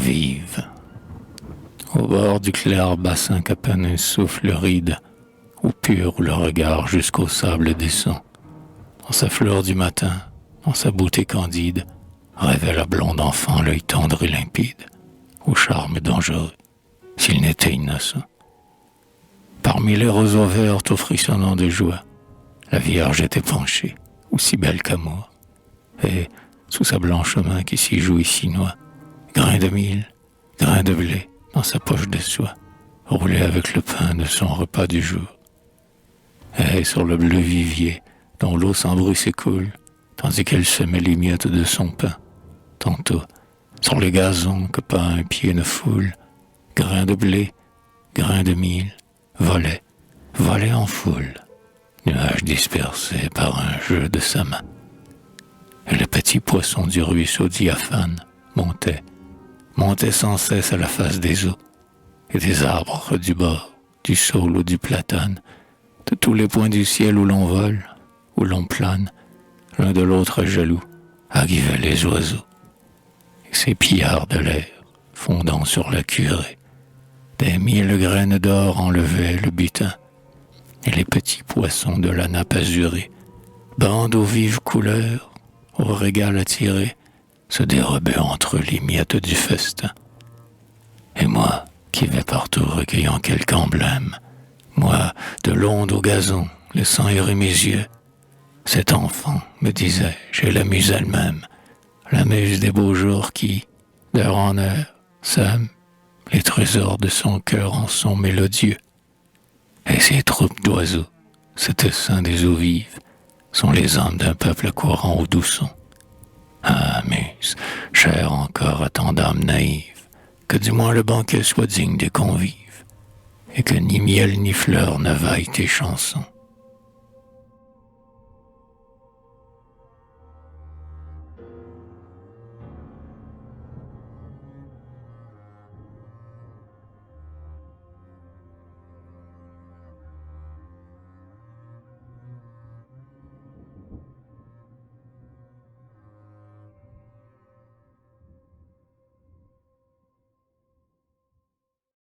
convives. Au bord du clair bassin qu'à peine un souffle ride, où pur le regard jusqu'au sable descend. Dans sa fleur du matin, dans sa beauté candide, rêvait la blonde enfant, l'œil tendre et limpide, au charme dangereux, s'il n'était innocent. Parmi les roseaux verts tout frissonnant de joie, la Vierge était penchée, aussi belle qu'amour, et, sous sa blanche main qui s'y joue et s'y noie, grain de mil, grain de blé dans sa poche de soie, roulé avec le pain de son repas du jour. Et sur le bleu vivier, dont l'eau sans bruit s'écoule, tandis qu'elle semait les miettes de son pain, tantôt, sur les gazons que pas un pied ne foule, grain de blé, grain de mil, volaient en foule, nuages dispersés par un jeu de sa main. Et le petit poisson du ruisseau diaphane montait sans cesse à la face des eaux, et des arbres du bord, du saule ou du platane, de tous les points du ciel où l'on vole, où l'on plane, l'un de l'autre jaloux, arrivaient les oiseaux. Et ces pillards de l'air, fondant sur la curée, des 1000 graines d'or enlevaient le butin, et les petits poissons de la nappe azurée, bandes aux vives couleurs, au régal attiré, se dérobaient entre les miettes du festin. Et moi, qui vais partout recueillant quelque emblème, moi, de l'onde au gazon, laissant errer mes yeux, cet enfant, me disais-je, est la muse elle-même, la muse des beaux jours qui, d'heure en heure, sème les trésors de son cœur en sons mélodieux. Et ces troupes d'oiseaux, cet sein des eaux vives, sont les âmes d'un peuple courant au doux son. Ah, muse, chère encore à tant d'âmes naïves, que du moins le banquet soit digne des convives, et que ni miel ni fleurs ne vaillent tes chansons.